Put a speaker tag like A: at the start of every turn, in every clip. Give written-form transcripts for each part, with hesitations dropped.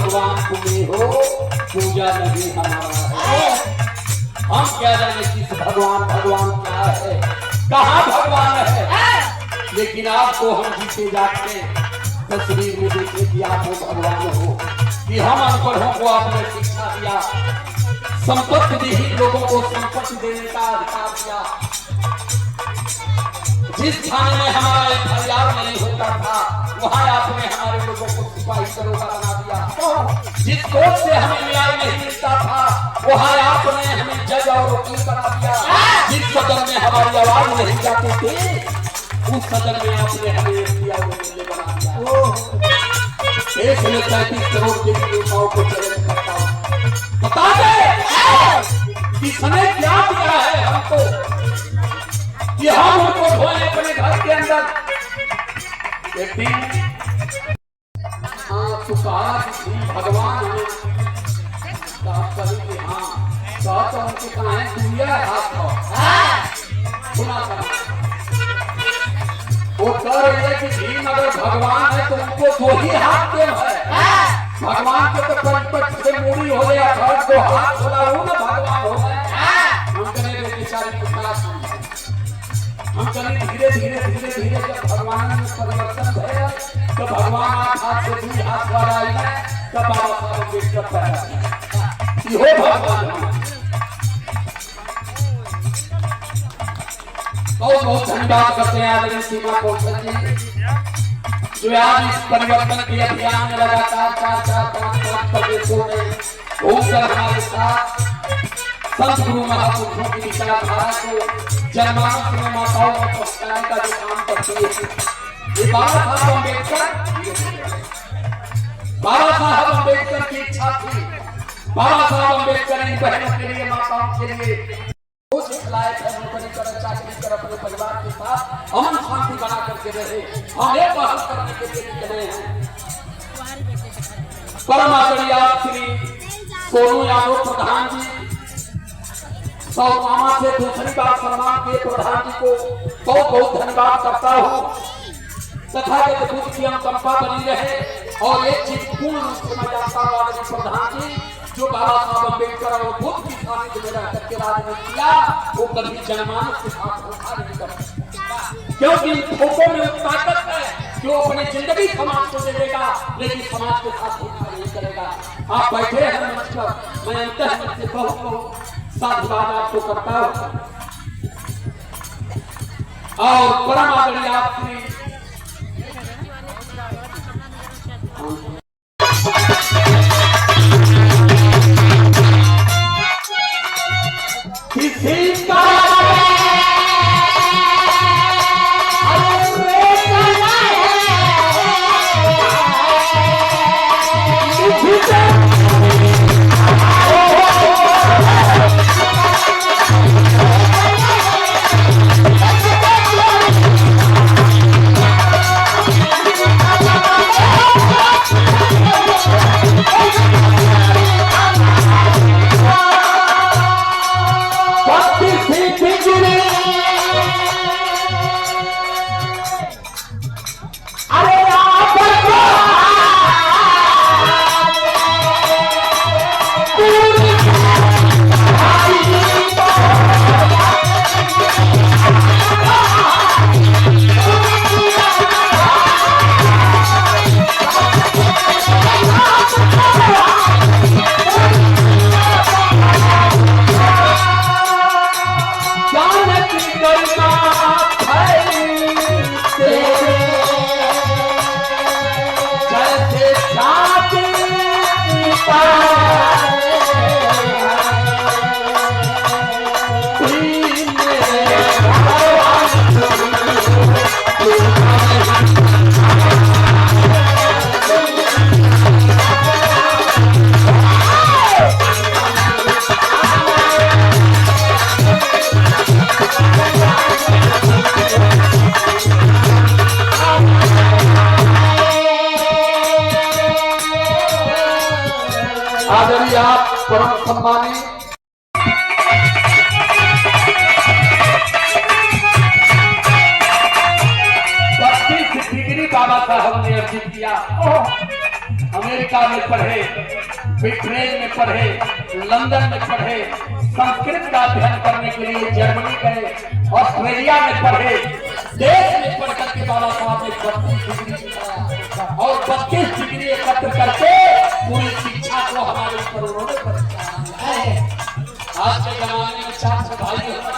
A: भगवान तुम्हें हो, पूजा नहीं हमारा है। हम क्या जाने किस भगवान क्या है, कहाँ भगवान है। लेकिन आपको हम जीते जाते तस्वीर में देखे कि आप वो भगवान हो, कि हम अनपढ़ों को आपने शिक्षा दिया, संपत्ति दी, लोगों को संपत्ति देने का अधिकार दिया। जिस थाने में हमारा एफआईआर नहीं होता था, वहां आपने हमारे लोगों को सिपाही दरोगा बना दिया। जिस कोर्ट से हमें न्याय नहीं मिलता था, वहां आपने हमें जज और वकील बना दिया। जिस सदन में हमारी आवाज नहीं जाती थी, उस सदन में आपने हमें एफआईआर बना दिया। देश में 35 करोड़ के नेताओं को चैलेंज करता हूं, बता दे किसने क्या दिया है हमको कि हम उनको धोए अपने घर के अंदर। एक दिन सुखारा भगवान है, कहेंगे हाँ तो उनके कहा है दुनिया हाथ को सुना था। वो कह रही है कि भीम अगर भगवान है तो उनको दो ही हाथ क्यों है। भगवान के तो पंच से मूड़ी हो गया, घर को हाथ खोला हूँ ना भगवान हो गए। हम करेंगे बेचारी हम चले धीरे धीरे धीरे धीरे जब भगवान में परिवर्तन भया, तो भगवान हाथ से दूर हाथ वाला है, तब बाबा साहब अम्बेडकर पैदा ये हो भगवान। बहुत बहुत धन्यवाद करते हैं आदरणीय सीमा कौशल जी, जो आज इस परिवर्तन के अभियान में लगातार 4-4-5-5 प्रदेशों में घूमकर हमारे साथ संत गुरु महापुरुषों की विचारधारा को जनमानस में माताओं में पहुंचाने का जो काम करते हैं। ये बाबा साहब अम्बेडकर की इच्छा थी। बाबा साहब अम्बेडकर इन बहनों के लिए, माताओं के लिए लायक है, नौकरी कर, चाकरी कर, अपने परिवार के साथ अमन शांति बना करके रहे। हम एक पहल करने के लिए निकले हैं। परम आदरणीय श्री सोनू यादव प्रधान जी, सौमामा से दूसरी बार सम्मान के प्रधान जी को बहुत बहुत धन्यवाद करता हूँ। तथा बुद्ध की अनुकंपा बनी रहे। और एक चीज पूर्ण रूप से मैं जानता हूँ आदरणीय प्रधान जी, जो बाबा साहब अम्बेडकर और बुद्ध की सानिध्य में रह करके राजनीति किया, वो कभी जनमानस के साथ धोखा नहीं कर सकता। क्योंकि धोखों में ताकत है जो अपनी जिंदगी समाज को दे देगा, लेकिन समाज के साथ धोखा नहीं करेगा। आप बैठे हैं मंच पर, मैं अंतः से बहुत बहुत साधुवाद आपको करता हूँ। और परम आदरणीय आपकी किसी का आदरणीय आप परम सम्मानित डिग्री बाबा साहब ने अर्जित किया। अमेरिका अमेरिका में पढ़े, ब्रिटेन में पढ़े, लंदन में पढ़े, संस्कृत का अध्ययन करने के लिए जर्मनी गए, ऑस्ट्रेलिया में पढ़े, देश में पढ़ करके बाबा साहब ने 32 डिग्री जिताया और 32 डिग्री एकत्र करके पूरी शिक्षा को हमारे ऊपर उन्होंने आज के जमाने में 4 भाई होते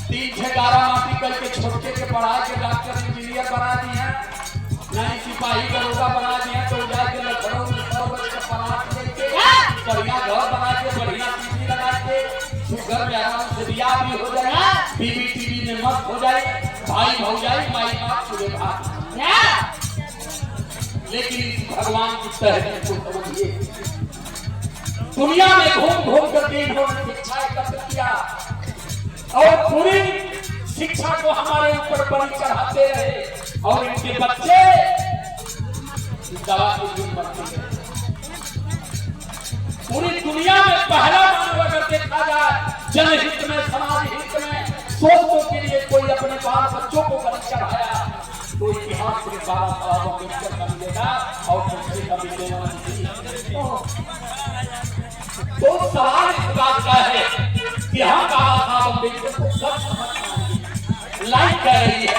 A: 3 से 11 माफी करके छोटे के पढ़ा के डॉक्टर इंजीनियर बना दिए, नहीं सिपाही दरोगा बना दिए, तो जाके लखनऊ में 100 वर्ष का पढ़ा के बढ़िया घर बना के बढ़िया टीवी लगा के घर में आराम से ब्याह भी हो जाए, बीवी टीवी में मस्त हो जाए, भाई भौजाई माई बाप पूरे भाग। लेकिन भगवान की तहरीर को समझिए, दुनिया में घूम घूम करके इन्होंने शिक्षा एकत्र किया और पूरी शिक्षा को हमारे ऊपर बलि चढ़ाते रहे और इनके बच्चे दवा के दिन बनते रहे। पूरी दुनिया में पहला मानव अगर देखा जाए जनहित में, समाज हित में, सोचों के लिए कोई अपने बाल बच्चों को बलि चढ़ाया तो इतिहास में बाबा साहब अम्बेडकर का मिलेगा और दूसरे का मिलेगा नहीं। तो सवाल इस बात का है कि हम बाबा साहब अम्बेडकर को सब समझना लाइक कर रही है।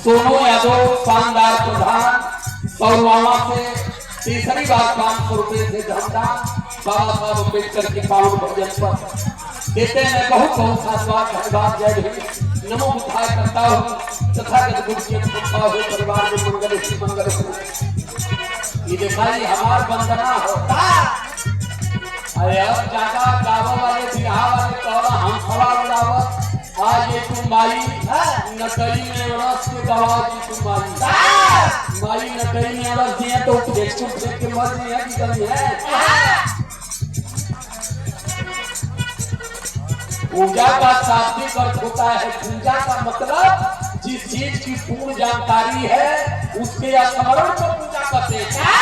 A: सोनू यादव शानदार प्रधान पौरवामा से तीसरी बार 500 रुपए से धनदान बाबा साहब अम्बेडकर के पावन भोजन पर देते हैं। बहुत बहुत साधुवाद धन्यवाद। जय भीम। नमो बुद्धाय करता हूँ तथा हो परिवार में मंगल ही मंगल हो। ये दिखाई हमार वंदना होता। अरे अब ज्यादा गाँव वाले बिहार वाले कहो हम सवाल उड़ावत आज ये तुम माई नकली में रस के दवा दी, तुम माई नकली में रस दिए तो देख के मर नहीं है कि कभी है। पूजा का शाब्दिक अर्थ होता है, पूजा का मतलब जिस चीज की पूर्ण जानकारी है उसके स्मरण को पूजा करते हैं।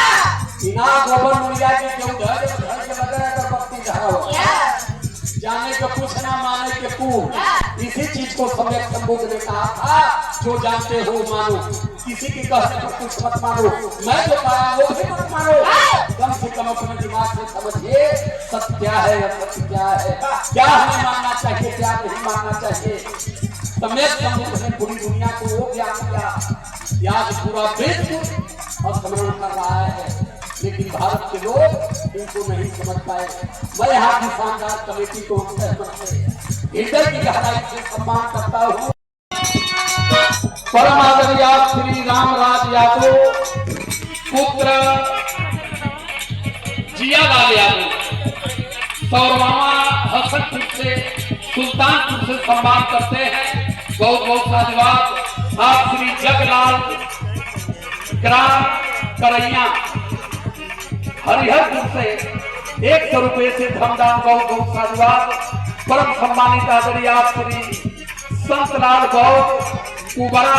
A: बिना गोबर मुर्गा के क्यों घर के बगैर अगरबत्ती धरा जाने को कुछ ना माने के पूर्ण इसी चीज को सम्यक संबोध ने कहा था, जो जानते हो मानो, किसी की कहने को कुछ मत मानो, मैं जो कहा वो भी मत मानो। कम से कम अपने दिमाग से समझिए सत्य क्या है, असत्य क्या है, क्या हमें मानना चाहिए, क्या नहीं मानना चाहिए। सम्यक संबोध ने पूरी दुनिया को वो ज्ञान दिया, आज पूरा विश्व और स्मरण कर रहा है, लेकिन भारत के लोग इनको नहीं समझ पाए। मैं यहाँ की शानदार कमेटी को हृदय की गहराई से सम्मान करता हूँ। परम आदरणीय श्री रामराज यादव पुत्र जियालाल यादव पौरवामा हसनपुर से सुल्तानपुर से सम्मान करते हैं। बहुत बहुत धन्यवाद। आप श्री जगलाल ग्राम करैया हरिहरपुर से 100 रुपए से धनदान, बहुत बहुत धन्यवाद। परम सम्मानित आदरणीय श्री संतलाल गौर कुबरा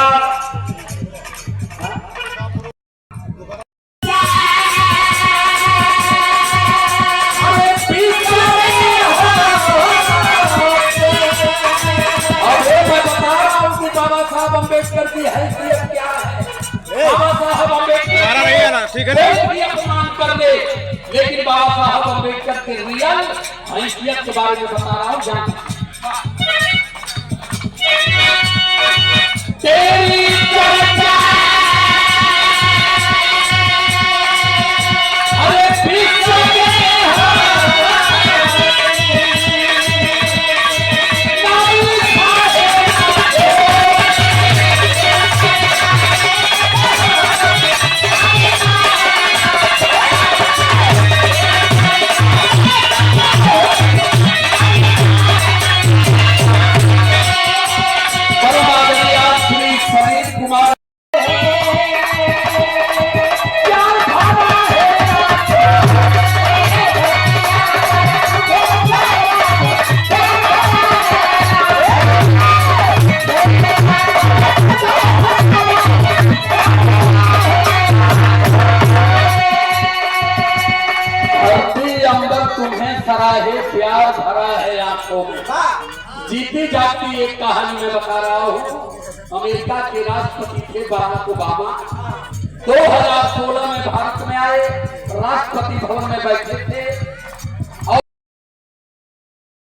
A: बाबा साहब अम्बेडकर की हैसियत क्या है। बाबा साहब अम्बेडकर
B: ठीक है
A: अपमान कर दे, लेकिन बाबा साहब अम्बेडकर के रियल हैसियत के बारे में बता रहा हूँ। जान तेरी चर्चा अरे विश्व के प्यार भरा है आंखों में। जीती जाती एक कहानी में बता रहा हूँ। अमेरिका के राष्ट्रपति थे बराक ओबामा। 2016 में भारत में आए, राष्ट्रपति भवन में बैठे थे।